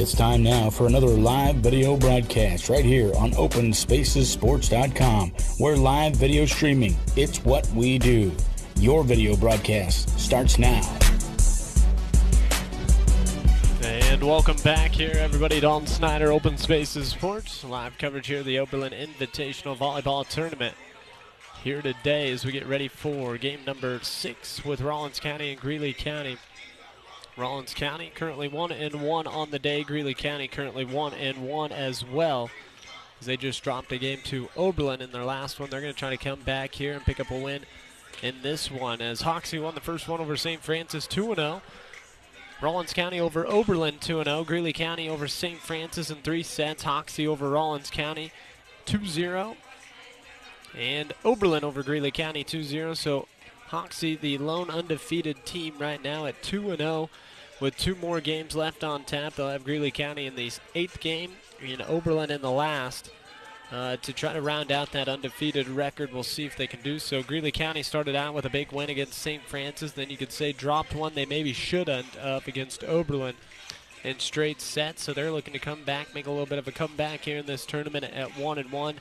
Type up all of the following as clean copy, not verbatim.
It's time now for another live video broadcast right here on OpenSpacesSports.com, where live video streaming, it's what we do. Your video broadcast starts now. And welcome back here, everybody. Dalton Snyder, Open Spaces Sports. Live coverage here of the Oberlin Invitational Volleyball Tournament. Here today as we get ready for game number 6 with Rawlins County and Greeley County. Rawlins County currently 1-1 on the day. Greeley County currently 1-1 as well, as they just dropped a game to Oberlin in their last one. They're going to try to come back here and pick up a win in this one, as Hoxie won the first one over St. Francis 2-0. Rawlins County over Oberlin 2-0. Greeley County over St. Francis in 3 sets. Hoxie over Rawlins County 2-0. And Oberlin over Greeley County 2-0. So Hoxie, the lone undefeated team right now at 2-0 with 2 more games left on tap. They'll have Greeley County in the 8th game and Oberlin in the last to try to round out that undefeated record. We'll see if they can do so. Greeley County started out with a big win against St. Francis. Then you could say dropped one they maybe should end up against Oberlin in straight sets. So they're looking to come back, make a little bit of a comeback here in this tournament at 1-1.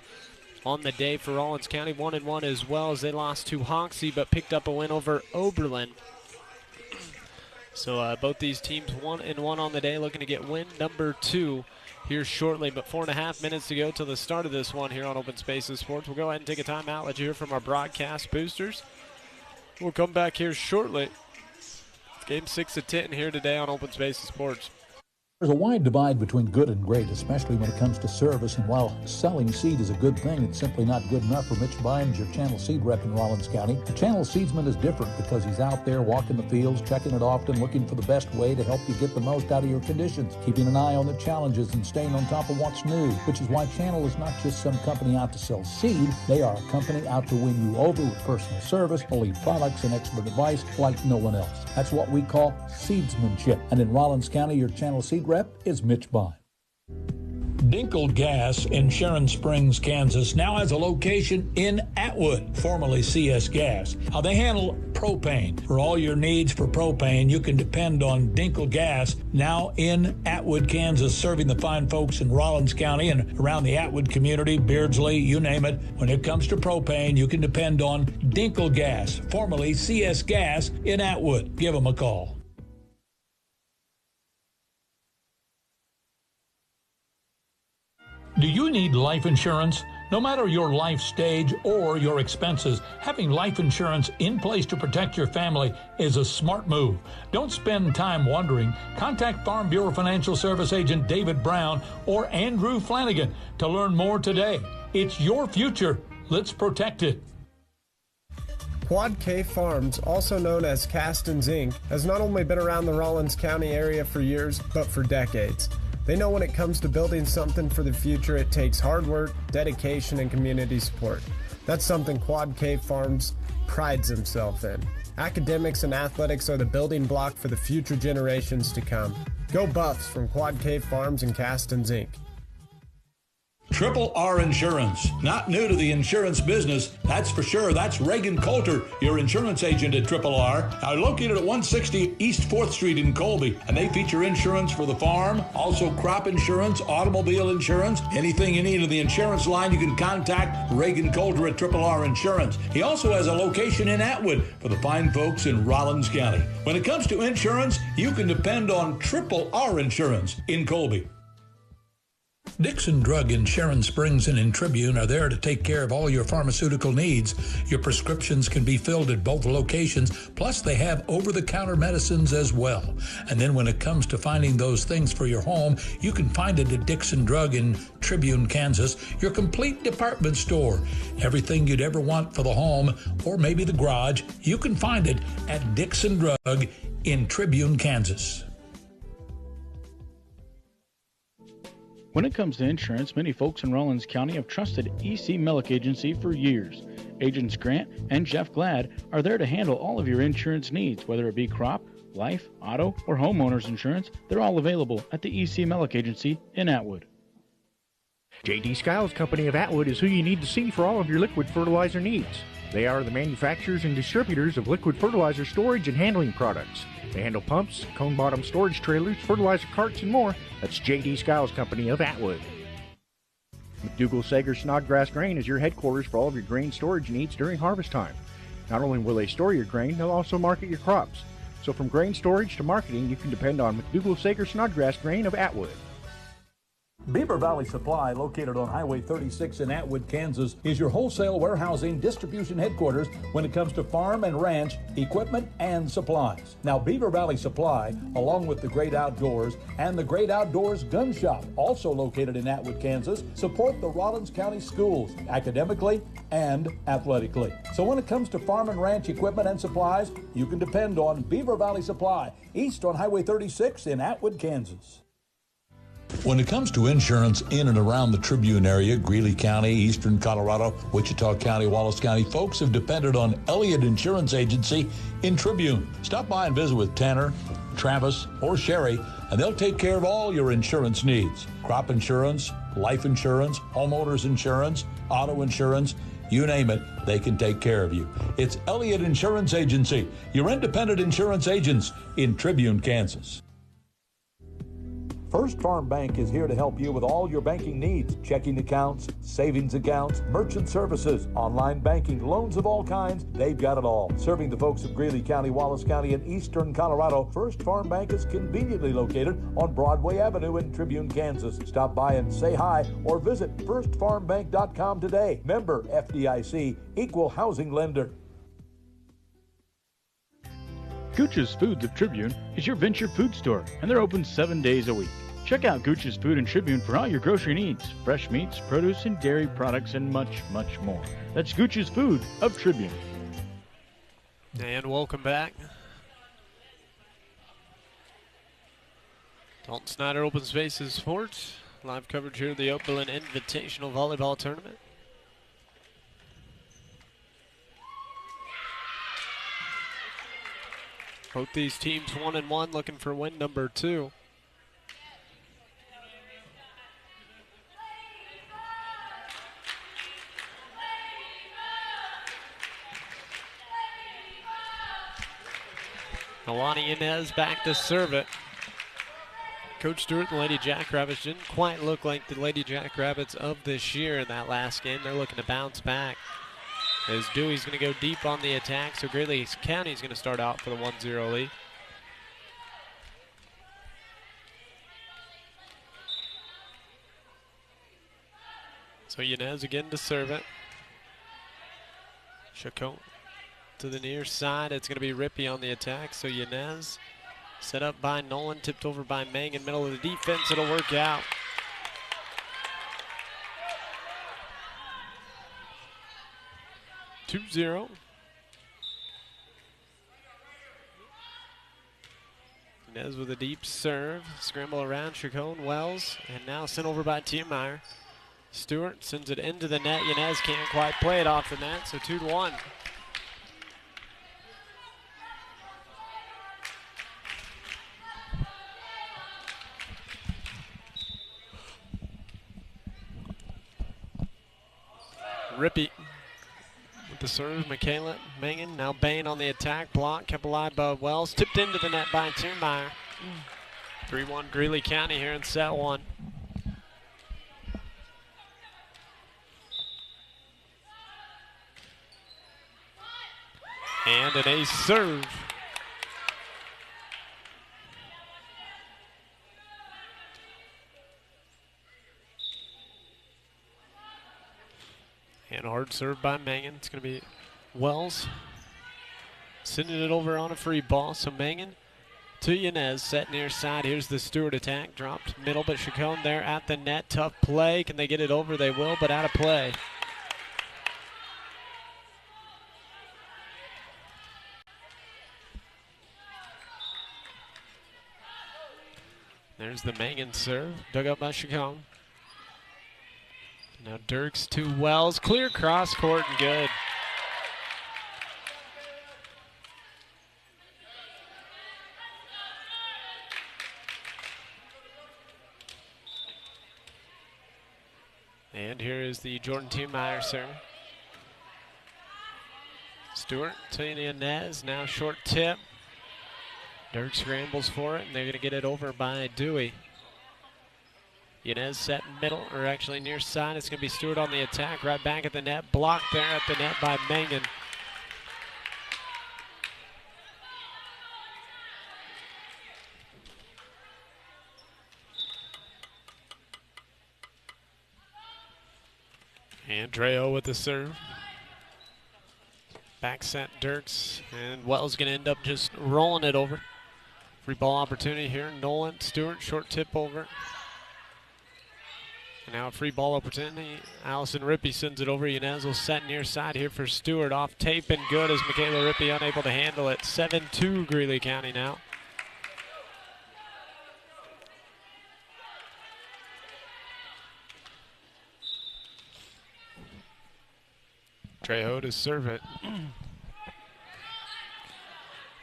On the day for Rawlins County, 1-1 as well, as they lost to Hoxie but picked up a win over Oberlin. So both these teams 1-1 on the day, looking to get win number 2 here shortly. But 4.5 minutes to go till the start of this one here on Open Spaces Sports. We'll go ahead and take a timeout, let you hear from our broadcast boosters. We'll come back here shortly. Game 6 of 10 here today on Open Spaces Sports. There's a wide divide between good and great, especially when it comes to service, and while selling seed is a good thing, it's simply not good enough for Mitch Bynes, your channel seed rep in Rawlins County. The channel seedsman is different because he's out there walking the fields, checking it often, looking for the best way to help you get the most out of your conditions, keeping an eye on the challenges and staying on top of what's new, which is why Channel is not just some company out to sell seed. They are a company out to win you over with personal service, elite products, and expert advice like no one else. That's what we call seedsmanship. And in Rawlins County, your channel seed rep is Mitch Bynes. Dinkel Gas in Sharon Springs, Kansas now has a location in Atwood, formerly CS Gas. Now they handle propane. For all your needs for propane, you can depend on Dinkel Gas now in Atwood, Kansas, serving the fine folks in Rawlins County and around the Atwood community, Beardsley, you name it. When it comes to propane, you can depend on Dinkel Gas, formerly CS Gas in Atwood. Give them a call. Do you need life insurance? No matter your life stage or your expenses, having life insurance in place to protect your family is a smart move. Don't spend time wondering. Contact Farm Bureau Financial Service Agent David Brown or Andrew Flanagan to learn more today. It's your future. Let's protect it. Quad K Farms, also known as Castens Inc., has not only been around the Rawlins County area for years, but for decades. They know when it comes to building something for the future, it takes hard work, dedication, and community support. That's something Quad K Farms prides himself in. Academics and athletics are the building block for the future generations to come. Go Buffs from Quad K Farms and Castens Inc. Triple R Insurance. Not new to the insurance business, that's for sure. That's Reagan Coulter, your insurance agent at Triple R. Now located at 160 East 4th Street in Colby. And they feature insurance for the farm, also crop insurance, automobile insurance. Anything you need in the insurance line, you can contact Reagan Coulter at Triple R Insurance. He also has a location in Atwood for the fine folks in Rawlins County. When it comes to insurance, you can depend on Triple R Insurance in Colby. Dixon Drug in Sharon Springs and in Tribune are there to take care of all your pharmaceutical needs. Your prescriptions can be filled at both locations, plus they have over-the-counter medicines as well. And then when it comes to finding those things for your home, you can find it at Dixon Drug in Tribune, Kansas, your complete department store. Everything you'd ever want for the home or maybe the garage, you can find it at Dixon Drug in Tribune, Kansas. When it comes to insurance, many folks in Rawlins County have trusted EC Mellick Agency for years. Agents Grant and Jeff Glad are there to handle all of your insurance needs, whether it be crop, life, auto, or homeowners insurance. They're all available at the EC Mellick Agency in Atwood. J.D. Skiles Company of Atwood is who you need to see for all of your liquid fertilizer needs. They are the manufacturers and distributors of liquid fertilizer storage and handling products. They handle pumps, cone-bottom storage trailers, fertilizer carts, and more. That's J.D. Skiles Company of Atwood. McDougall-Sager Snodgrass Grain is your headquarters for all of your grain storage needs during harvest time. Not only will they store your grain, they'll also market your crops. So from grain storage to marketing, you can depend on McDougall-Sager Snodgrass Grain of Atwood. Beaver Valley Supply, located on Highway 36 in Atwood, Kansas, is your wholesale warehousing distribution headquarters when it comes to farm and ranch equipment and supplies. Now, Beaver Valley Supply, along with the Great Outdoors and the Great Outdoors Gun Shop, also located in Atwood, Kansas, support the Rawlins County schools academically and athletically. So when it comes to farm and ranch equipment and supplies, you can depend on Beaver Valley Supply, east on Highway 36 in Atwood, Kansas. When it comes to insurance in and around the Tribune area, Greeley County, Eastern Colorado, Wichita County, Wallace County, folks have depended on Elliott Insurance Agency in Tribune. Stop by and visit with Tanner, Travis, or Sherry, and they'll take care of all your insurance needs. Crop insurance, life insurance, homeowners insurance, auto insurance, you name it, they can take care of you. It's Elliott Insurance Agency, your independent insurance agents in Tribune, Kansas. First Farm Bank is here to help you with all your banking needs. Checking accounts, savings accounts, merchant services, online banking, loans of all kinds. They've got it all. Serving the folks of Greeley County, Wallace County, and Eastern Colorado, First Farm Bank is conveniently located on Broadway Avenue in Tribune, Kansas. Stop by and say hi or visit firstfarmbank.com today. Member FDIC, equal housing lender. Gooch's Foods of Tribune is your venture food store, and they're open 7 days a week. Check out Gooch's Food in Tribune for all your grocery needs, fresh meats, produce, and dairy products, and much, much more. That's Gooch's Food of Tribune. And welcome back. Dalton Snyder Open Spaces Sports. Live coverage here of the Oberlin Invitational Volleyball Tournament. Both these teams 1-1, looking for win number 2. Alani Inez back to serve it. Coach Stewart and the Lady Jackrabbits didn't quite look like the Lady Jackrabbits of this year in that last game. They're looking to bounce back. As Dewey's going to go deep on the attack, so Greeley County's going to start out for the 1-0 lead. So Yanez again to serve it. Chacon to the near side. It's going to be Rippey on the attack. So Yanez set up by Nolan, tipped over by Mang in middle of the defense. It'll work out. (2-0). Yanez with a deep serve. Scramble around Chacon, Wells, and now sent over by Tiemeyer. Stewart sends it into the net. Yanez can't quite play it off the net, so 2-1. Rippey with the serve. Michaela Mangan, now Bain on the attack. Block kept alive by Wells. Tipped into the net by Tiemeyer. 3-1 Greeley County here in set 1. And an ace serve. And a hard serve by Mangan. It's going to be Wells sending it over on a free ball. So Mangan to Yanez, set near side. Here's the Stewart attack. Dropped middle, but Chacon there at the net. Tough play. Can they get it over? They will, but out of play. There's the Mangan serve, dug up by Chacon. Now Dirks to Wells, clear cross court and good. is the Jordan Tiemeyer serve. Stewart to Yanez, now short tip. Dirk scrambles for it, and they're going to get it over by Dewey. Yanez set middle, or actually near side. It's going to be Stewart on the attack, right back at the net. Blocked there at the net by Mangan. And Trejo with the serve. Back set Dirks, and Wells going to end up just rolling it over. Free ball opportunity here. Nolan, Stewart, short tip over. And now a free ball opportunity. Allison Rippey sends it over. Yanez will set near side here for Stewart. Off tape and good as Michaela Rippey unable to handle it. 7-2 Greeley County now. Trejo to serve it.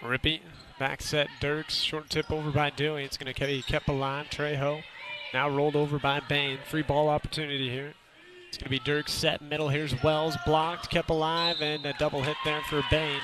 Rippey, back set Dirks, short tip over by Dewey. It's going to be kept alive. Trejo now rolled over by Bain. Free ball opportunity here. It's going to be Dirks set middle. Here's Wells, blocked, kept alive, and a double hit there for Bain.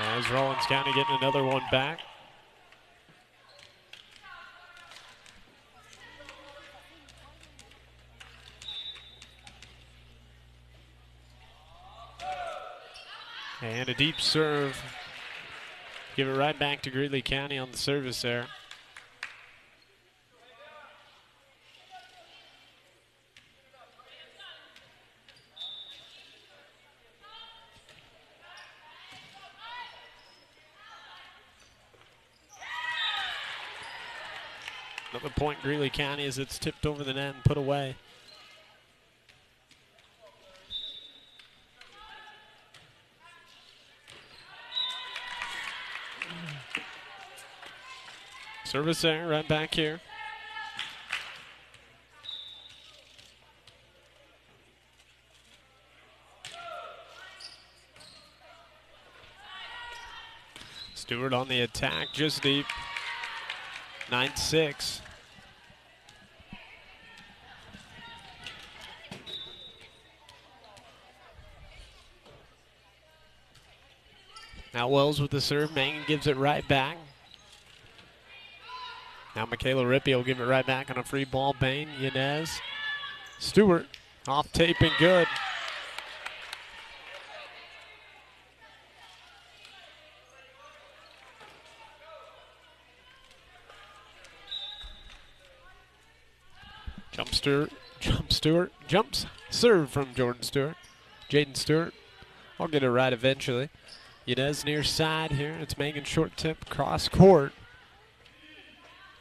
As Rawlins County getting another one back. And a deep serve. Give it right back to Greeley County on the service there. Another point Greeley County as it's tipped over the net and put away. Service there, right back here. Stewart on the attack, just deep. 9-6. Now Wells with the serve. Mangan gives it right back. Now Michaela Rippey will give it right back on a free ball. Bain, Yanez. Stewart off tape and good. Jumps, serve from Jordan Stewart. Jaden Stewart, I'll get it right eventually. Yanez near side here. It's Mangan short tip, cross court.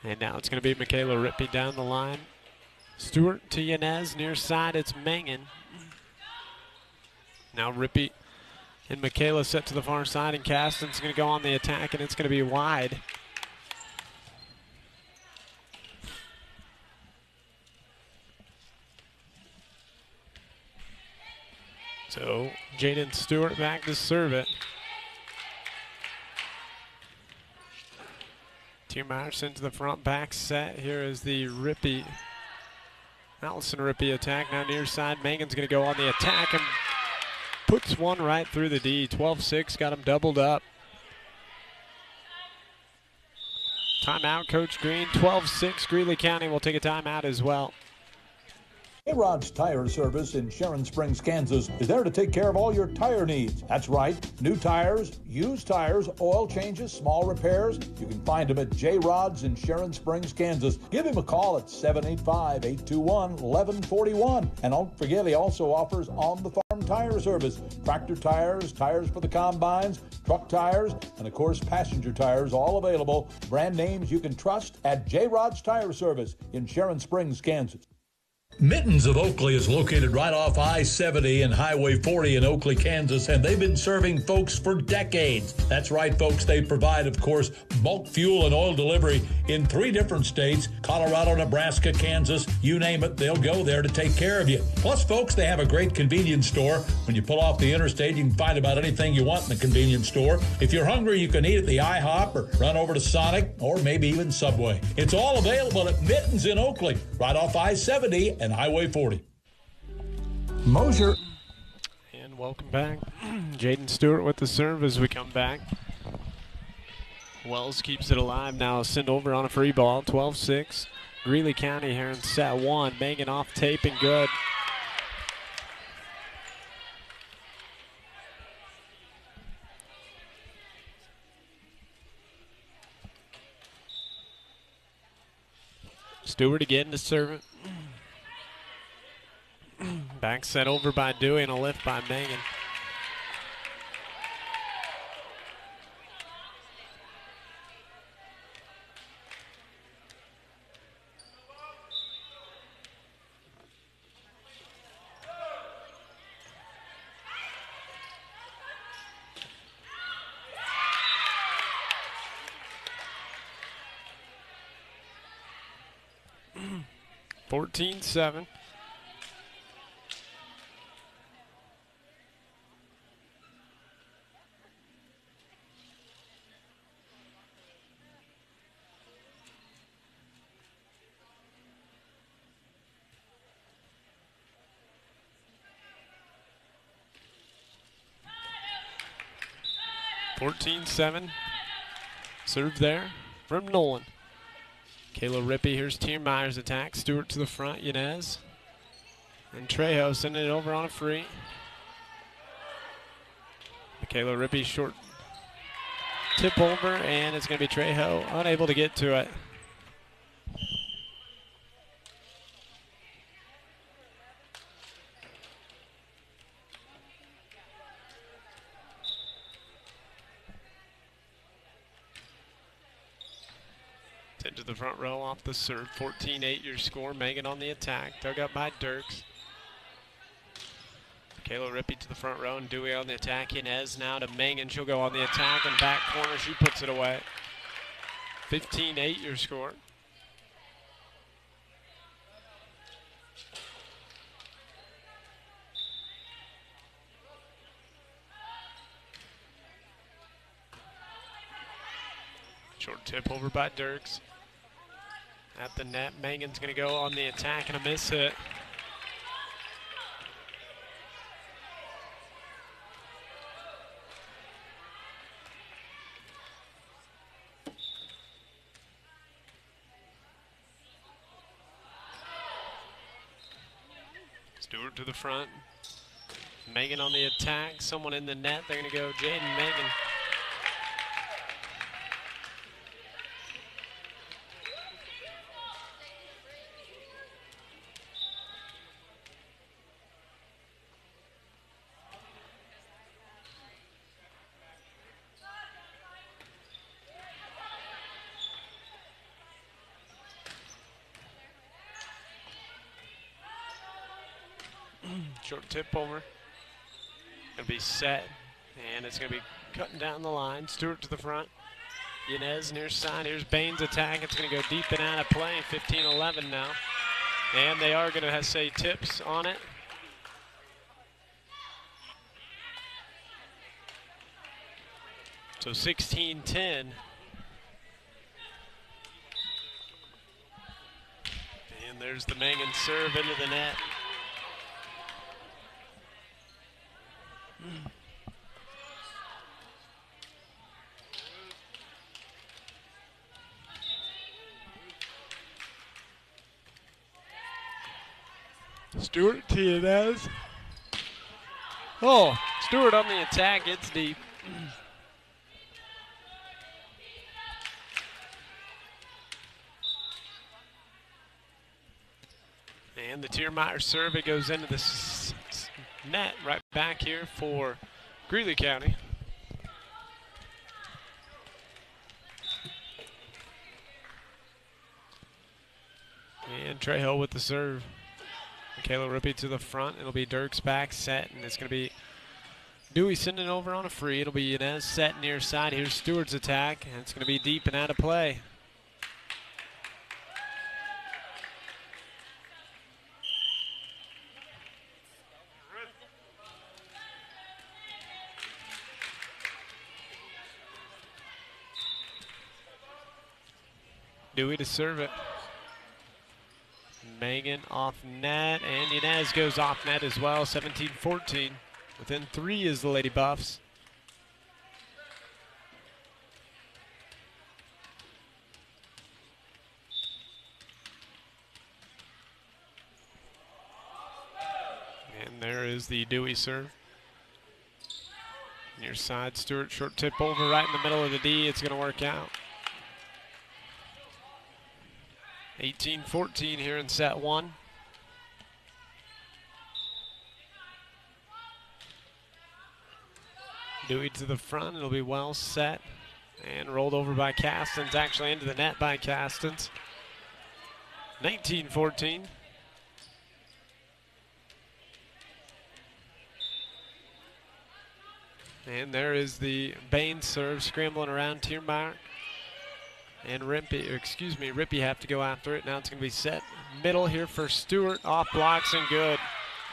And now it's going to be Michaela Rippey down the line. Stewart to Yanez near side. It's Mangan. Now Rippey and Michaela set to the far side, and Caston's going to go on the attack, and it's going to be wide. So Jaden Stewart back to serve it. Tiemeyer sent to the front back set. Here is the Rippey, Allison Rippey attack. Now near side, Mangan's going to go on the attack and puts one right through the D. 12-6, got him doubled up. Timeout, Coach Green. 12-6, Greeley County will take a timeout as well. A-Rod's Tire Service in Sharon Springs, Kansas is there to take care of all your tire needs. That's right. New tires, used tires, oil changes, small repairs. You can find them at J-Rod's in Sharon Springs, Kansas. Give him a call at 785-821-1141. And don't forget, he also offers on-the-farm tire service. Tractor tires, tires for the combines, truck tires, and of course passenger tires, all available. Brand names you can trust at J-Rod's Tire Service in Sharon Springs, Kansas. Mittens of Oakley is located right off I-70 and Highway 40 in Oakley, Kansas, and they've been serving folks for decades. That's right, folks. They provide, of course, bulk fuel and oil delivery in 3 different states: Colorado, Nebraska, Kansas. You name it, they'll go there to take care of you. Plus, folks, they have a great convenience store. When you pull off the interstate, you can find about anything you want in the convenience store. If you're hungry, you can eat at the IHOP or run over to Sonic or maybe even Subway. It's all available at Mittens in Oakley, right off I-70 and Highway 40. Mosier. And welcome back. Jaden Stewart with the serve as we come back. Wells keeps it alive now. Send over on a free ball. 12-6. Greeley County here in set 1. Megan off tape and good. Stewart again to serve it. Back set over by Dewey and a lift by Megan. Mm. 14-7. Serve there from Nolan. Kayla Rippey, here's Tiermeier's attack. Stewart to the front, Yanez. And Trejo sending it over on a free. Kayla Rippey short tip over, and it's going to be Trejo unable to get to it. To the front row off the serve. 14-8 your score. Megan on the attack. Dug up by Dirks. Kayla Rippey to the front row and Dewey on the attack. Inez now to Megan. She'll go on the attack and back corner. She puts it away. 15-8 your score. Short tip over by Dirks. At the net, Megan's going to go on the attack and a miss hit. Stewart to the front. Megan on the attack. Someone in the net. They're going to go Jaden Megan. Short tip over. Gonna be set, and it's gonna be cutting down the line. Stewart to the front. Yanez near side. Here's Bain's attack. It's gonna go deep and out of play. 15-11 now. And they are gonna say tips on it. So 16-10. And there's the Megan serve into the net. Stewart to Yanez. Oh, Stewart on the attack, it's deep. And the Tiermeier serve, it goes into the net right back here for Greeley County. And Trejo with the serve. Michaela Rippey to the front. It'll be Dirks back set, and it's going to be Dewey sending it over on a free. It'll be Inez set near side. Here's Stewart's attack, and it's going to be deep and out of play. Dewey to serve it. Megan off net, and Inez goes off net as well. 17-14. Within 3 is the Lady Buffs. And there is the Dewey serve. Near side, Stewart, short tip over right in the middle of the D. It's going to work out. 18-14 here in set 1. Dewey to the front. It'll be well set and rolled over by Castens. Actually into the net by Castens. 19-14. And there is the Bain serve scrambling around Tiermeyer. And Rippey have to go after it. Now it's going to be set middle here for Stewart. Off blocks and good.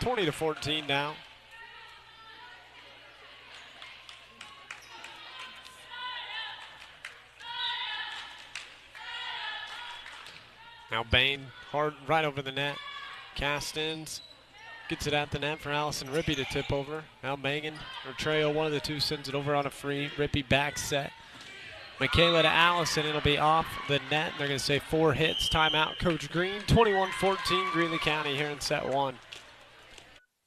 20-14 now. Now Bain hard right over the net. Castens gets it at the net for Allison Rippey to tip over. Now Megan or Trejo, one of the two, sends it over on a free. Rippey back set. Michaela to Allison. It'll be off the net. They're going to say 4 hits. Timeout, Coach Green. 21-14, Greeley County here in set 1.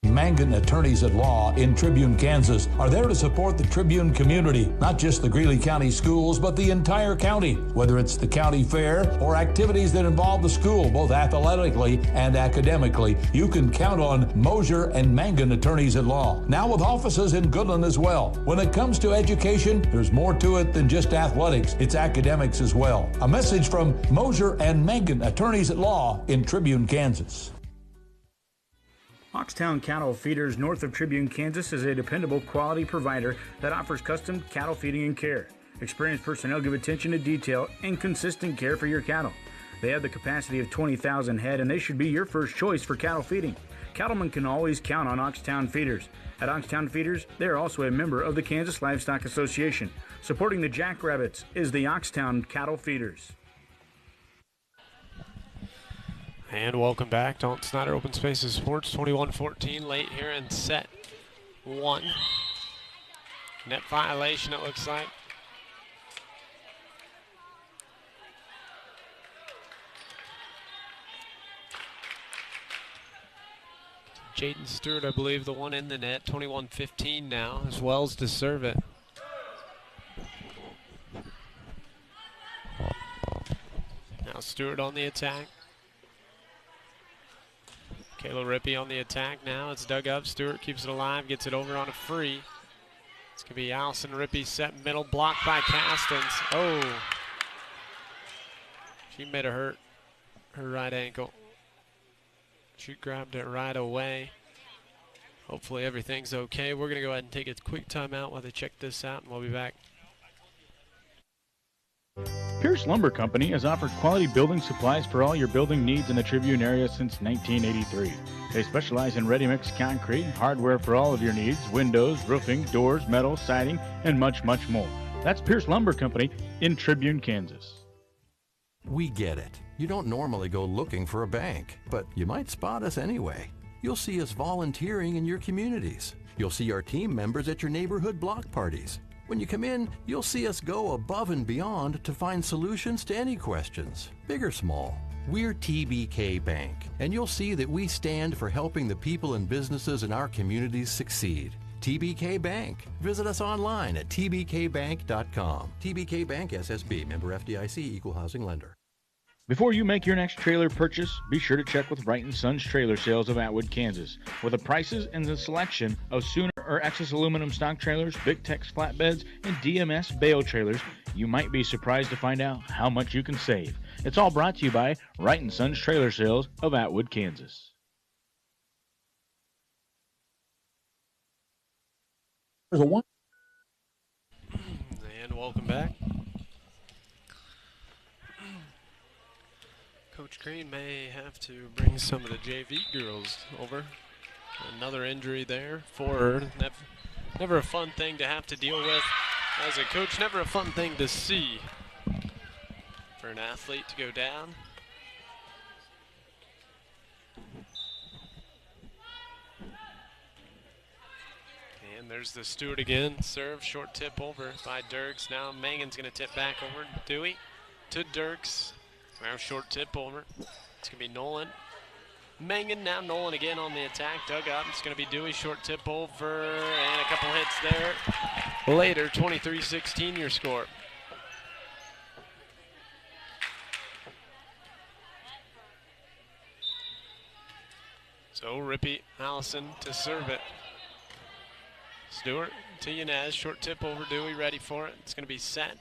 Mangan Attorneys at Law in Tribune, Kansas are there to support the Tribune community, not just the Greeley County schools, but the entire county. Whether it's the county fair or activities that involve the school, both athletically and academically, you can count on Mosier and Mangan Attorneys at Law. Now with offices in Goodland as well. When it comes to education, there's more to it than just athletics. It's academics as well. A message from Mosier and Mangan Attorneys at Law in Tribune, Kansas. Oxtown Cattle Feeders north of Tribune, Kansas is a dependable quality provider that offers custom cattle feeding and care. Experienced personnel give attention to detail and consistent care for your cattle. They have the capacity of 20,000 head and they should be your first choice for cattle feeding. Cattlemen can always count on Oxtown Feeders. At Oxtown Feeders, they are also a member of the Kansas Livestock Association. Supporting the Jackrabbits is the Oxtown Cattle Feeders. And welcome back to Dalton Snyder Open Spaces Sports. 21-14 late here in set 1. Net violation, it looks like. Jaden Stewart, I believe, the one in the net. 21-15 now, as Wells to serve it. Now Stewart on the attack. Kayla Rippey on the attack now. It's dug up. Stewart keeps it alive, gets it over on a free. It's going to be Allison Rippey set middle, blocked by Castens. Oh. She made her hurt her right ankle. She grabbed it right away. Hopefully everything's okay. We're going to go ahead and take a quick timeout while they check this out, and we'll be back. Pierce Lumber Company has offered quality building supplies for all your building needs in the Tribune area since 1983. They specialize in ready-mix concrete, hardware for all of your needs, windows, roofing, doors, metal, siding, and much, much more. That's Pierce Lumber Company in Tribune, Kansas. We get it. You don't normally go looking for a bank, but you might spot us anyway. You'll see us volunteering in your communities. You'll see our team members at your neighborhood block parties. When you come in, you'll see us go above and beyond to find solutions to any questions, big or small. We're TBK Bank, and you'll see that we stand for helping the people and businesses in our communities succeed. TBK Bank. Visit us online at tbkbank.com. TBK Bank SSB, member FDIC, equal housing lender. Before you make your next trailer purchase, be sure to check with Wright & Sons Trailer Sales of Atwood, Kansas. With the prices and the selection of Sooner or Excess aluminum stock trailers, Big Tex flatbeds, and DMS bale trailers, you might be surprised to find out how much you can save. It's all brought to you by Wright & Sons Trailer Sales of Atwood, Kansas. There's a one. And welcome back. Coach Green may have to bring some of the JV girls over. Another injury there for her. Never a fun thing to have to deal with as a coach. Never a fun thing to see for an athlete to go down. And there's the Stewart again. Serve, short tip over by Dirks. Now Mangan's going to tip back over. Dewey to Dirks. Now short tip over. It's going to be Nolan. Mangan, now Nolan again on the attack. Dug up. It's going to be Dewey, short tip over. And a couple hits there. Later, 23-16 your score. So Rippey, Allison to serve it. Stewart to Yanez, short tip over Dewey, ready for it. It's going to be set.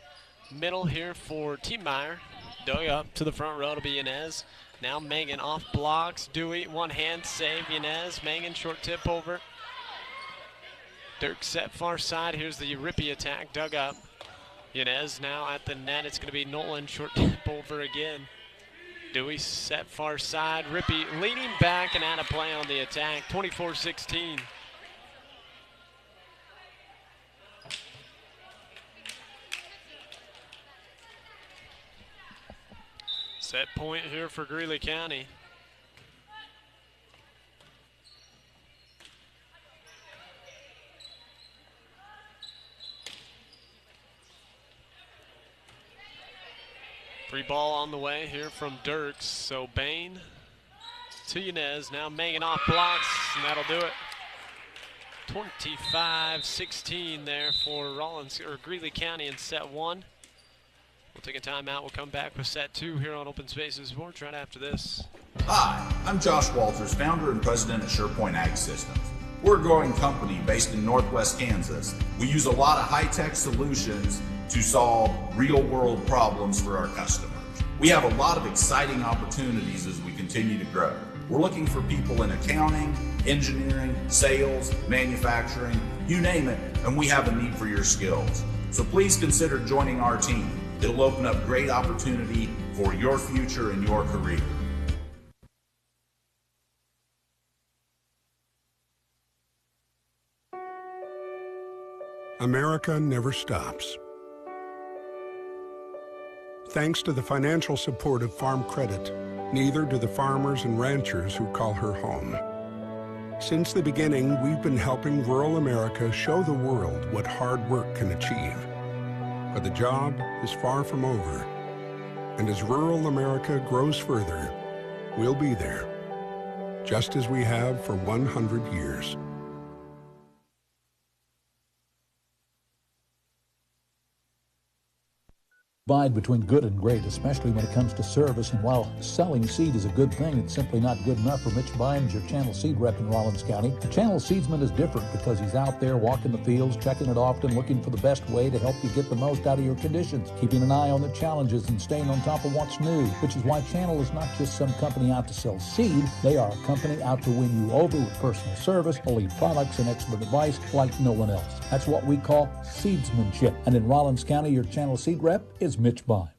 Middle here for Teammeyer. Dug up to the front row to be Yanez. Now Mangan off blocks. Dewey, one hand save. Yanez, Mangan, short tip over. Dirk set far side. Here's the Rippey attack, dug up. Yanez now at the net. It's going to be Nolan, short tip over again. Dewey set far side. Rippey leaning back and out of play on the attack. 24-16. Set point here for Greeley County. Free ball on the way here from Dirks. So Bain to Yanez. Now Mangan off blocks, and that'll do it. 25-16 there for Rawlins or Greeley County in set one. We'll take a timeout. We'll come back with set two here on Open Spaces Sports right after this. Hi, I'm Josh Walters, founder and president of SurePoint Ag Systems. We're a growing company based in Northwest Kansas. We use a lot of high-tech solutions to solve real-world problems for our customers. We have a lot of exciting opportunities as we continue to grow. We're looking for people in accounting, engineering, sales, manufacturing, you name it, and we have a need for your skills. So please consider joining our team. It'll open up great opportunity for your future and your career. America never stops. Thanks to the financial support of Farm Credit, neither do the farmers and ranchers who call her home. Since the beginning, we've been helping rural America show the world what hard work can achieve. But the job is far from over. And as rural America grows further, we'll be there, just as we have for 100 years. Divide between good and great, especially when it comes to service. And while selling seed is a good thing, it's simply not good enough for Mitch Byams, your channel seed rep in Rawlins County. The channel seedsman is different because he's out there walking the fields, checking it often, looking for the best way to help you get the most out of your conditions, keeping an eye on the challenges and staying on top of what's new, which is why Channel is not just some company out to sell seed. They are a company out to win you over with personal service, elite products, and expert advice like no one else. That's what we call seedsmanship. And in Rawlins County, your channel seed rep is Mitch Byams.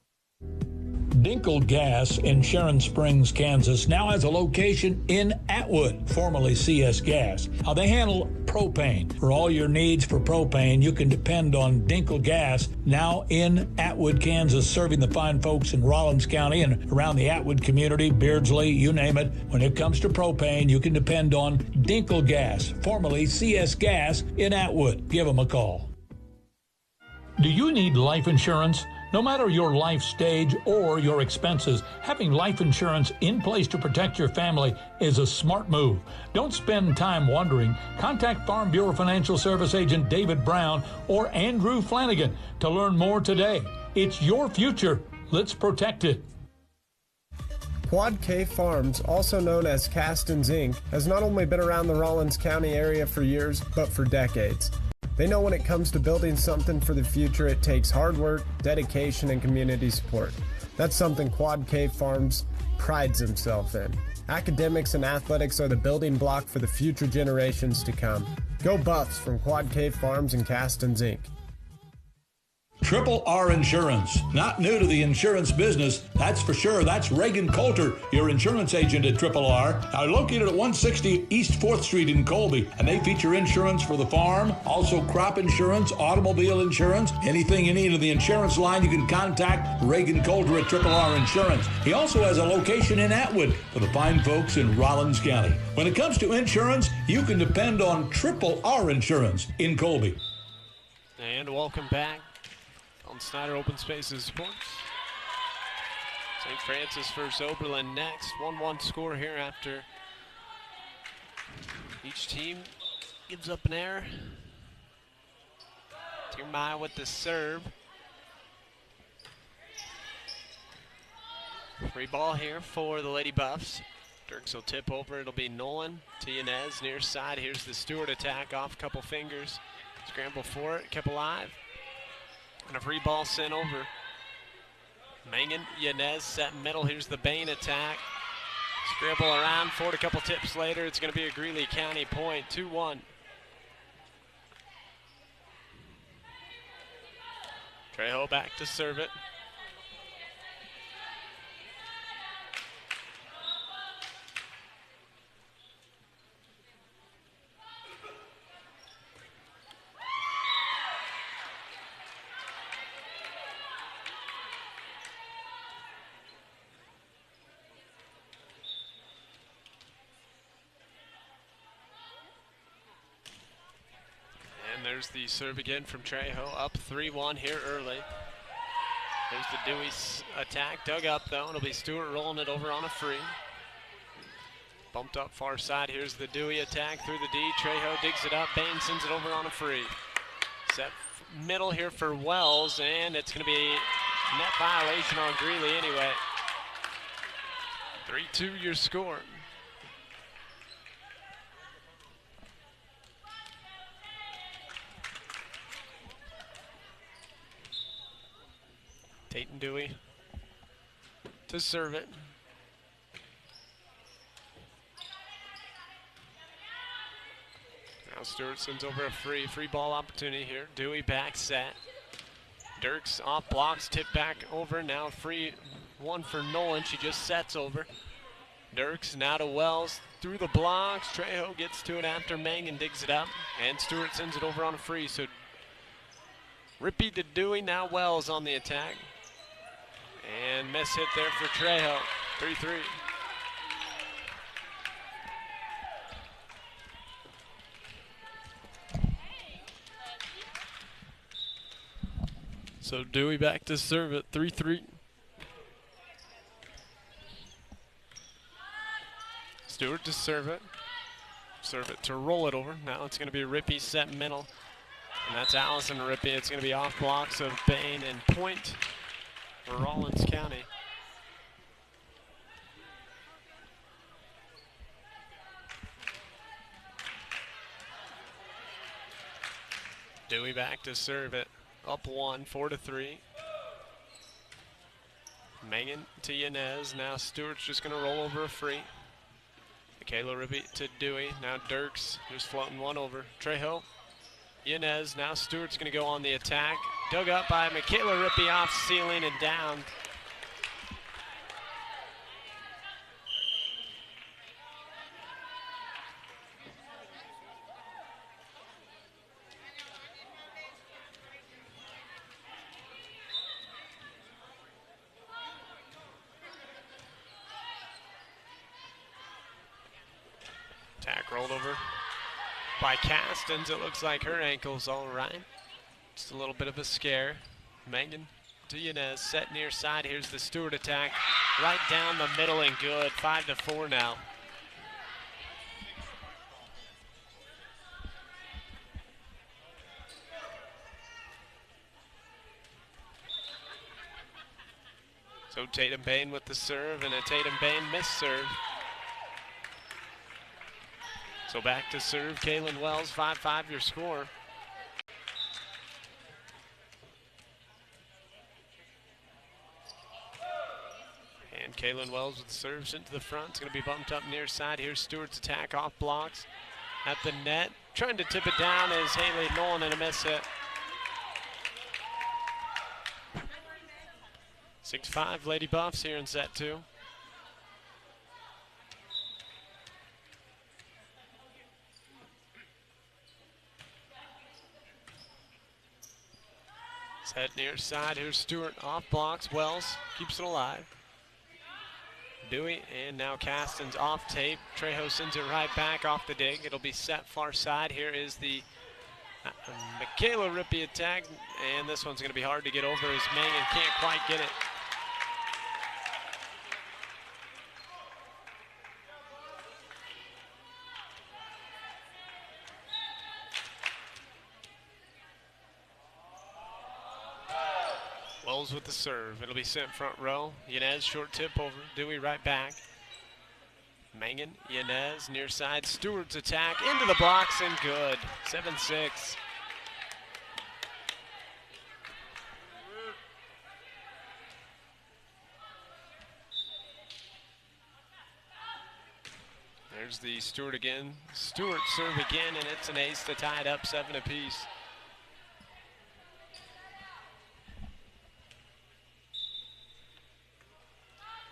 Dinkle Gas in Sharon Springs, Kansas, now has a location in Atwood, formerly CS Gas. Now, they handle propane. For all your needs for propane, you can depend on Dinkle Gas, now in Atwood, Kansas, serving the fine folks in Rawlins County and around the Atwood community, Beardsley, you name it. When it comes to propane, you can depend on Dinkle Gas, formerly CS Gas in Atwood. Give them a call. Do you need life insurance? No matter your life stage or your expenses, having life insurance in place to protect your family is a smart move. Don't spend time wondering. Contact Farm Bureau Financial Service Agent David Brown or Andrew Flanagan to learn more today. It's your future. Let's protect it. Quad K Farms, also known as Castins Inc., has not only been around the Rawlins County area for years, but for decades. They know when it comes to building something for the future, it takes hard work, dedication, and community support. That's something Quad K Farms prides himself in. Academics and athletics are the building block for the future generations to come. Go Buffs from Quad K Farms and Castons Inc. Triple R Insurance. Not new to the insurance business, that's for sure. That's Reagan Coulter, your insurance agent at Triple R. Now located at 160 East 4th Street in Colby. And they feature insurance for the farm, also crop insurance, automobile insurance. Anything you need in the insurance line, you can contact Reagan Coulter at Triple R Insurance. He also has a location in Atwood for the fine folks in Rawlins County. When it comes to insurance, you can depend on Triple R Insurance in Colby. And welcome back on Snyder Open Spaces Sports. St. Francis versus Oberlin next. 1-1 score here after each team gives up an error. Tiermeyer with the serve. Free ball here for the Lady Buffs. Dirks will tip over. It'll be Nolan to Yanez near side. Here's the Stewart attack off a couple fingers. Scramble for it, kept alive. And a free ball sent over. Mangan, Yanez set middle. Here's the Bain attack. Scramble around for it a couple tips later. It's going to be a Greeley County point, 2-1. Trejo back to serve it. There's the serve again from Trejo, up 3-1 here early. There's the Dewey's attack, dug up though. It'll be Stewart rolling it over on a free. Bumped up far side, here's the Dewey attack through the D. Trejo digs it up, Bain sends it over on a free. Set middle here for Wells, and it's gonna be net violation on Greeley anyway. 3-2 your score. Tate and Dewey to serve it. Now Stewart sends over a free ball opportunity here. Dewey back set. Dirks off blocks, tip back over. Now free one for Nolan. She just sets over. Dirks now to Wells through the blocks. Trejo gets to it after Mangan digs it up. And Stewart sends it over on a free. So Rippey to Dewey, now Wells on the attack. And miss hit there for Trejo, 3-3. So Dewey back to serve it, 3-3. Stewart to serve it. Serve it to roll it over. Now it's going to be Rippey set middle. And that's Allison Rippey. It's going to be off blocks of Bain and point for Rawlins County. Dewey back to serve it. Up 1, 4-3. Mangan to Yanez. Now Stewart's just going to roll over a free. Michaela Rippey to Dewey. Now Dirks just floating one over. Trejo. Yanez. Now Stewart's going to go on the attack. Dug up by Michaela Rippey off ceiling and down. Attack rolled over by Castons. It looks like her ankle's all right. Just a little bit of a scare. Mangan to Yanez, set near side. Here's the Stewart attack. Right down the middle and good. 5-4 now. So Tatum Bain with the serve and a Tatum Bain miss serve. So back to serve, Kaylin Wells, 5-5 your score. Kaylin Wells with the serves into the front. It's going to be bumped up near side. Here's Stewart's attack off blocks at the net. Trying to tip it down is Haley Nolan, and a miss hit. 6-5 Lady Buffs here in set 2. Set near side. Here's Stewart off blocks. Wells keeps it alive. Dewey and now Castens off tape. Trejo sends it right back off the dig. It'll be set far side. Here is the Michaela Rippey attack, and this one's going to be hard to get over as Mangan can't quite get it. Wells with the serve. It'll be sent front row. Yanez short tip over. Dewey right back. Mangan, Yanez near side. Stewart's attack into the blocks and good. 7-6. There's the Stewart again. Stewart serve again, and it's an ace to tie it up 7 apiece.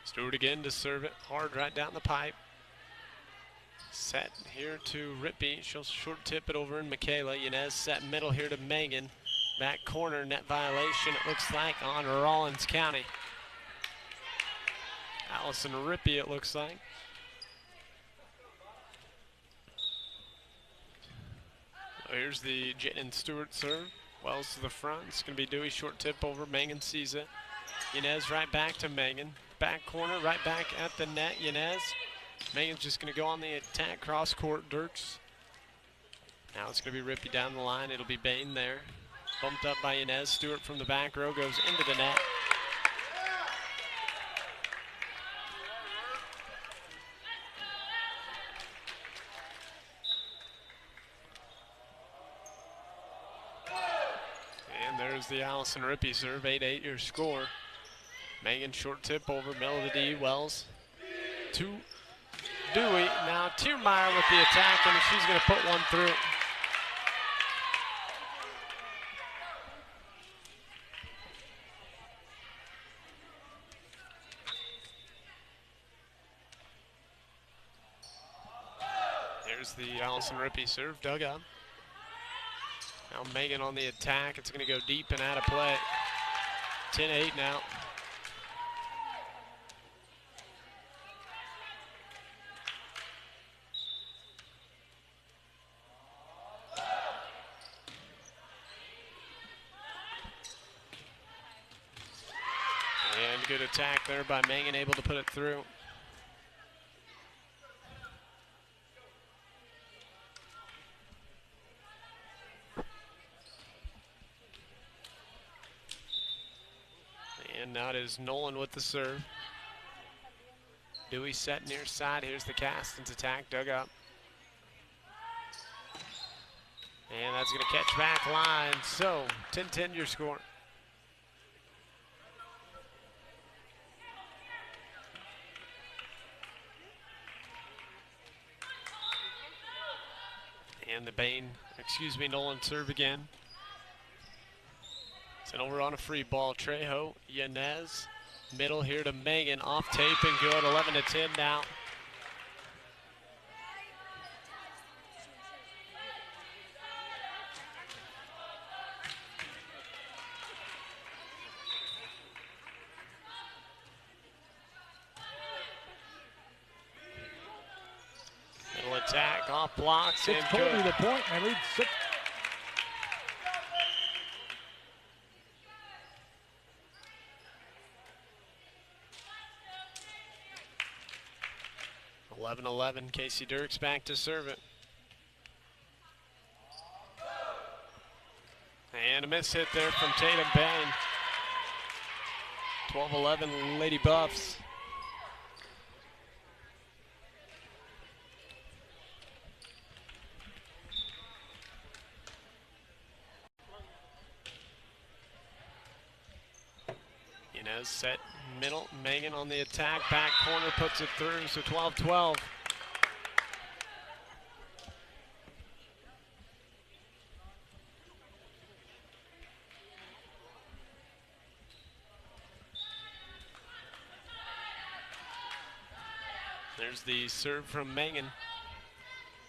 Stewart again to serve it hard right down the pipe. Set here to Rippey. She'll short tip it over in Michaela. Yanez set middle here to Megan. Back corner, net violation, it looks like, on Rawlins County. Allison Rippey, it looks like. Here's the Jaden Stewart serve. Wells to the front. It's going to be Dewey short tip over. Megan sees it. Yanez right back to Megan. Back corner, right back at the net. Yanez. Megan's just going to go on the attack, cross court. Dirks. Now it's going to be Rippey down the line. It'll be Bain there. Bumped up by Yanez. Stewart from the back row goes into the net. And there's the Allison Rippey serve. 8-8 your score. Megan short tip over middle of the D. Wells to Dewey. Now Tiermeyer with the attack, and she's going to put one through. There's the Allison Rippey serve, dug up. Now Megan on the attack. It's going to go deep and out of play. 10-8 now. And good attack there by Mangan, able to put it through. And now it is Nolan with the serve. Dewey set near side. Here's the Castens attack, dug up. And that's going to catch back line. So 10-10 your score. And the Nolan serve again. Sent over on a free ball. Trejo, Yanez, middle here to Megan, off tape and good. 11-10 now. Middle attack, off blocks, and good. The point, and lead 6. Casey Dirks back to serve it. And a miss hit there from Tatum Bain. 12-11 Lady Buffs. Yanez set Middle, Megan on the attack, back corner puts it through, so 12-12. There's the serve from Megan.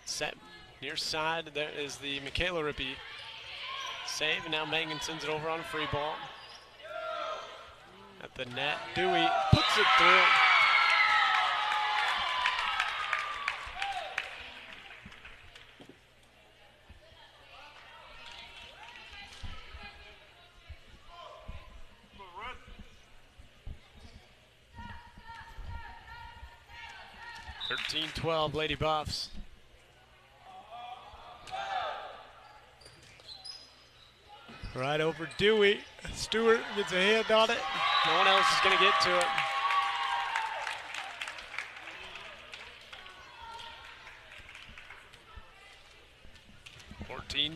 Set near side, there is the Michaela Rippey save, and now Megan sends it over on a free ball. At the net, Dewey puts it through. (13-12) Lady Buffs. Right over Dewey. Stewart gets a hand on it. No one else is going to get to it.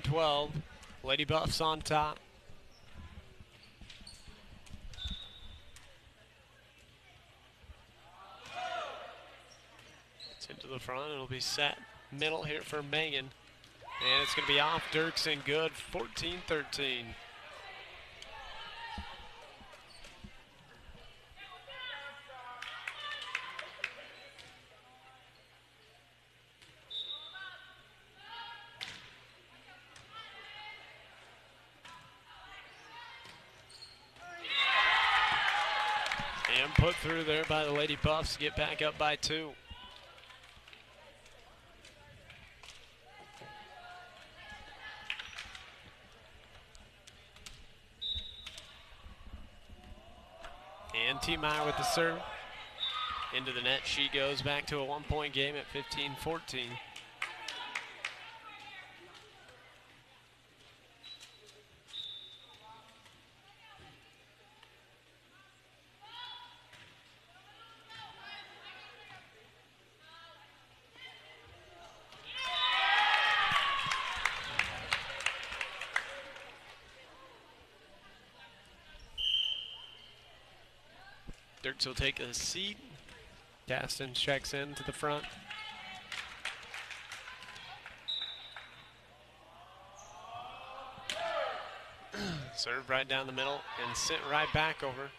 14-12. Lady Buffs on top. It's into the front. It'll be set middle here for Megan. And it's going to be off Dirksen. Good. 14-13. And put through there by the Lady Buffs to get back up by 2. And T. Meyer with the serve. Into the net she goes, back to a 1-point game at 15-14. Dirks will take a seat. Gaston checks in to the front. Serve right down the middle and sent right back over.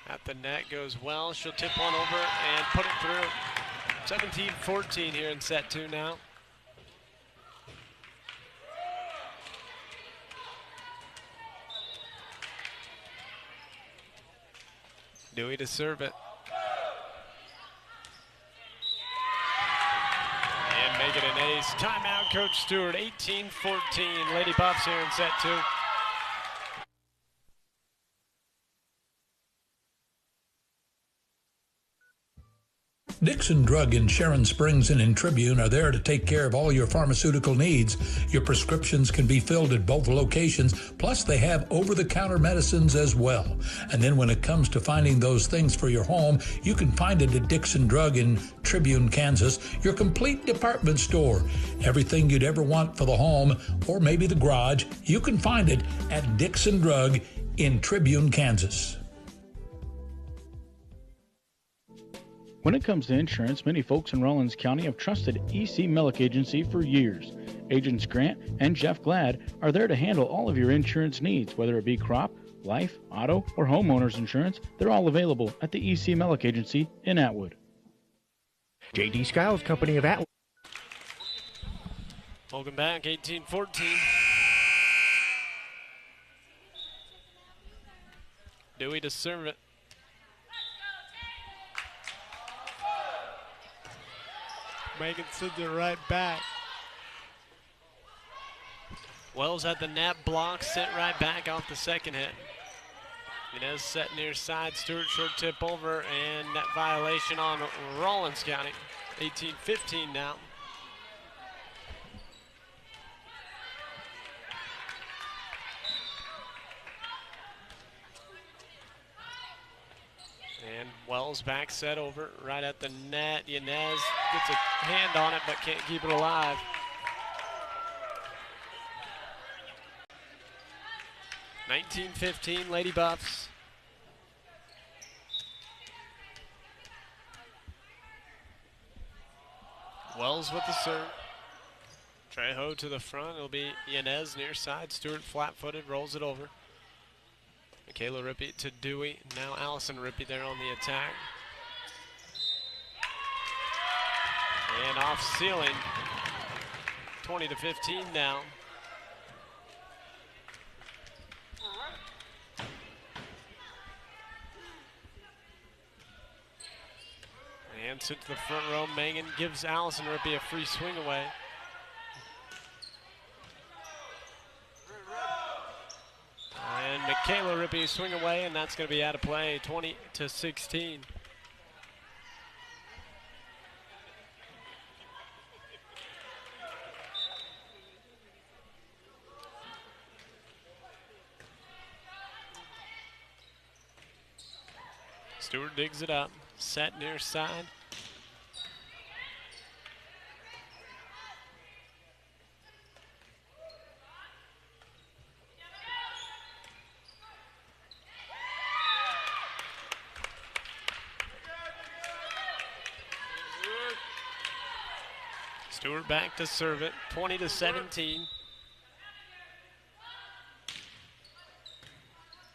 At the net goes well. She'll tip one over and put it through. 17-14 here in set 2 now. Dewey to serve it. And make it an ace. Timeout, Coach Stewart. 18-14. Lady Buffs here in set 2. Dixon Drug in Sharon Springs and in Tribune are there to take care of all your pharmaceutical needs. Your prescriptions can be filled at both locations, plus they have over-the-counter medicines as well. And then when it comes to finding those things for your home, you can find it at Dixon Drug in Tribune, Kansas, your complete department store. Everything you'd ever want for the home or maybe the garage, you can find it at Dixon Drug in Tribune, Kansas. When it comes to insurance, many folks in Rawlins County have trusted EC Mellick Agency for years. Agents Grant and Jeff Glad are there to handle all of your insurance needs, whether it be crop, life, auto, or homeowners insurance. They're all available at the EC Mellick Agency in Atwood. J.D. Skiles Company of Atwood. Welcome back, 18-14. Dewey to serve it. Megan sends it right back. Wells at the net, block, sent right back off the second hit. Inez set near side, Stewart short tip over, and net violation on Rawlins County. 18-15 now. And Wells back set over right at the net. Yanez gets a hand on it but can't keep it alive. (19-15) Lady Buffs. Wells with the serve. Trejo to the front. It'll be Yanez near side. Stewart flat-footed, rolls it over. Michaela Rippey to Dewey. Now Allison Rippey there on the attack. And off ceiling. 20-15 now. And sent to the front row. Mangan gives Allison Rippey a free swing away. And Michaela Rippey swing away, and that's going to be out of play, 20-16. Stewart digs it up, set near side. Stewart back to serve it, 20-17.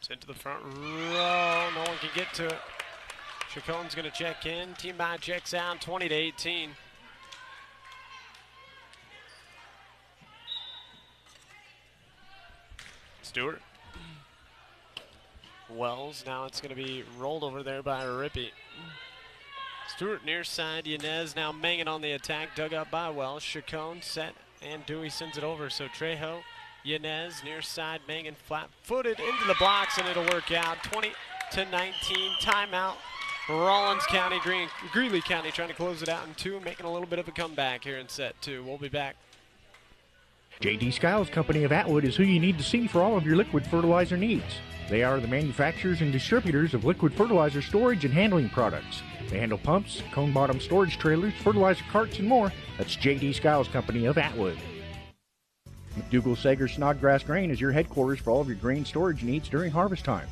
Sent to the front row, no one can get to it. Chacon's gonna check in, team by checks out, 20-18. Stewart. Wells, now it's gonna be rolled over there by Rippey. Stewart near side, Yanez now Mangan on the attack, dug up by Wells. Chacon set, and Dewey sends it over. So Trejo, Yanez near side, Mangan flat-footed into the blocks, and it'll work out. 20-19, timeout. Rawlins County, Greeley County trying to close it out in 2, making a little bit of a comeback here in set 2. We'll be back. J.D. Skiles Company of Atwood is who you need to see for all of your liquid fertilizer needs. They are the manufacturers and distributors of liquid fertilizer storage and handling products. They handle pumps, cone-bottom storage trailers, fertilizer carts, and more. That's J.D. Skiles Company of Atwood. McDougall-Sager Snodgrass Grain is your headquarters for all of your grain storage needs during harvest time.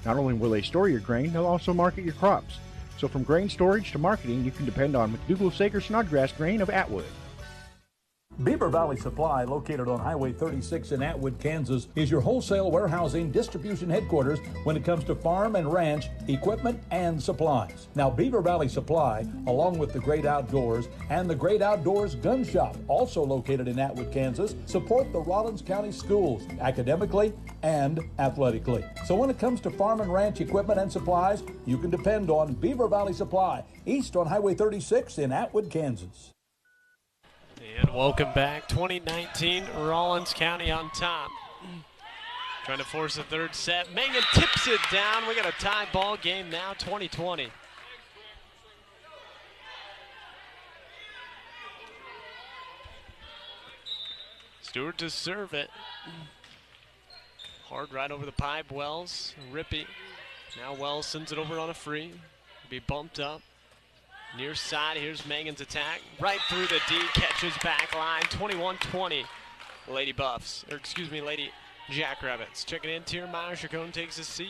Not only will they store your grain, they'll also market your crops. So from grain storage to marketing, you can depend on McDougall-Sager Snodgrass Grain of Atwood. Beaver Valley Supply, located on Highway 36 in Atwood, Kansas, is your wholesale warehousing distribution headquarters when it comes to farm and ranch equipment and supplies. Now, Beaver Valley Supply, along with the Great Outdoors and the Great Outdoors Gun Shop, also located in Atwood, Kansas, support the Rawlins County schools academically and athletically. So when it comes to farm and ranch equipment and supplies, you can depend on Beaver Valley Supply, east on Highway 36 in Atwood, Kansas. And welcome back, 2019, Rawlins County on top. Trying to force a third set. Mangan tips it down. We got a tie ball game now, 20-20. Stewart to serve it. Hard right over the pipe, Wells, Rippey. Now Wells sends it over on a free. Be bumped up. Near side, here's Mangan's attack. Right through the D, catches back line, 21-20. Lady Buffs, or excuse me, Lady Jackrabbits. Checking in, Tiermeyer, Chacon takes his seat.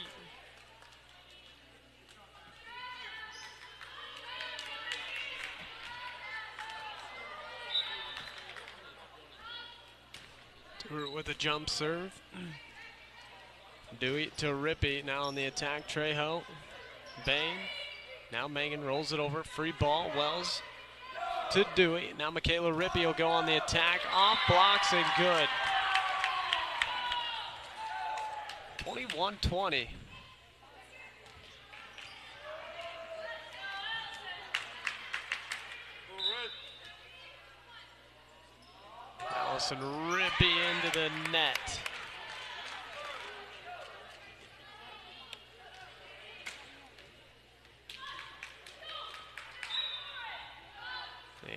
With a jump serve. Dewey to Rippey, now on the attack, Trejo. Bain. Now Mangan rolls it over, free ball, Wells to Dewey. Now Michaela Rippey will go on the attack, off blocks and good. 21-20. Allison Rippey into the net.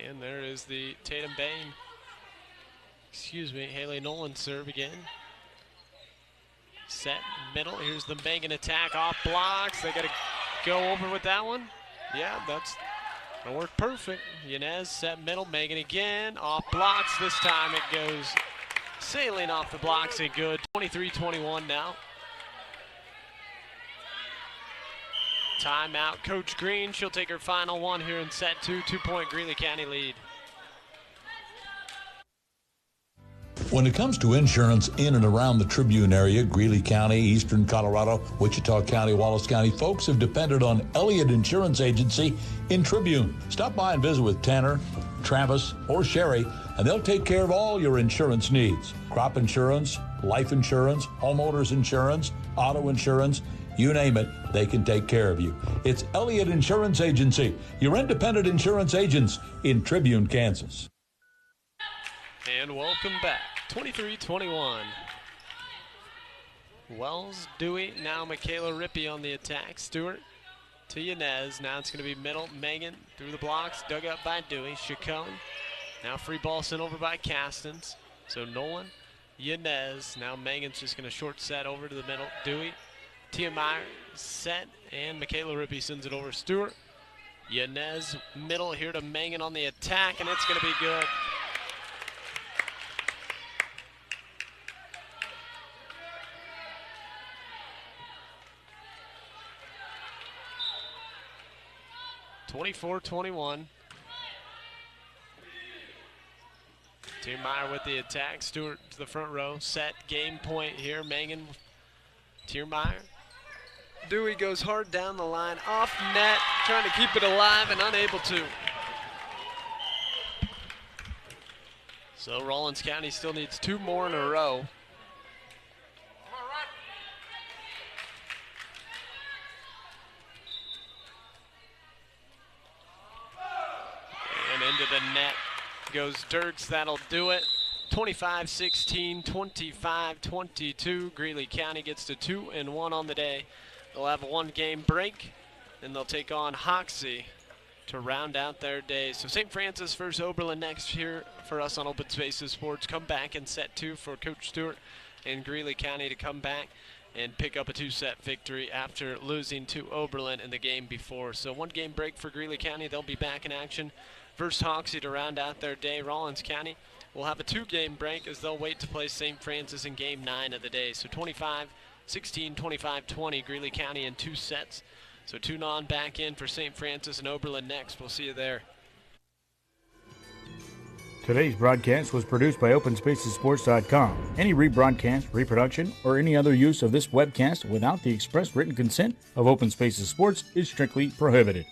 And there is the Tatum Bain, Haley Nolan serve again. Set, middle, here's the Mangan attack, off blocks. They gotta go over with that one. Yeah, that's gonna work perfect. Yanez set middle, Mangan again, off blocks. This time it goes sailing off the blocks and good. 23-21 now. Timeout, Coach Green. She'll take her final one here in set 2. 2-point Greeley County lead. When it comes to insurance in and around the Tribune area, Greeley County, Eastern Colorado, Wichita County, Wallace County, folks have depended on Elliott Insurance Agency in Tribune. Stop by and visit with Tanner, Travis, or Sherry, and they'll take care of all your insurance needs. Crop insurance, life insurance, homeowners insurance, auto insurance, you name it, they can take care of you. It's Elliott Insurance Agency, your independent insurance agents in Tribune, Kansas. And welcome back. 23-21. Wells, Dewey, now Michaela Rippey on the attack. Stewart to Yanez. Now it's going to be middle. Megan through the blocks, dug up by Dewey. Chacon. Now free ball sent over by Castens. So Nolan, Yanez. Now Megan's just going to short set over to the middle. Dewey, Tia Meyer set, and Michaela Rippey sends it over. Stewart, Yanez, middle here to Megan on the attack, and it's going to be good. (24-21). Tiermeyer with the attack. Stewart to the front row. Set game point here. Megan, Tiermeyer. Dewey goes hard down the line. Off net. Trying to keep it alive and unable to. So Rawlins County still needs 2 more in a row. Into the net goes Dirks. That'll do it. 25-16, 25-22. Greeley County gets to 2-1 on the day. They'll have a 1-game break, and they'll take on Hoxie to round out their day. So St. Francis versus Oberlin next here for us on Open Spaces Sports. Come back in set 2 for Coach Stewart and Greeley County to come back and pick up a 2-set victory after losing to Oberlin in the game before. So 1-game break for Greeley County. They'll be back in action versus Hoxie to round out their day. Rawlins County will have a 2-game break as they'll wait to play St. Francis in game 9 of the day. So 25-16, 25-20, Greeley County in 2 sets. So tune on back in for St. Francis and Oberlin next. We'll see you there. Today's broadcast was produced by OpenSpacesSports.com. Any rebroadcast, reproduction, or any other use of this webcast without the express written consent of Open Spaces Sports is strictly prohibited.